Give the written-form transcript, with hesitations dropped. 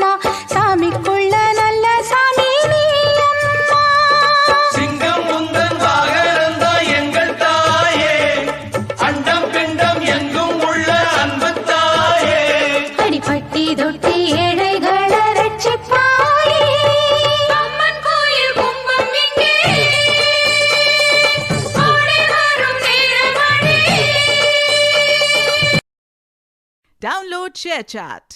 அம்மா சாமிக்குள்ள நல்ல சாமி நீ அம்மா. சிங்கம் முந்தன் வாகனந்தா எங்கள் தாயே, அண்டம் பிண்டம் எங்கும் உள்ள அன்பு தாயே. அடிப்பட்டி தொட்டி ஏழைகளை ரட்சிப்பாயே. அம்மன் கோயில் கும்பம் இங்கே ஓடி வரும் நேரமணி. Download ShareChat.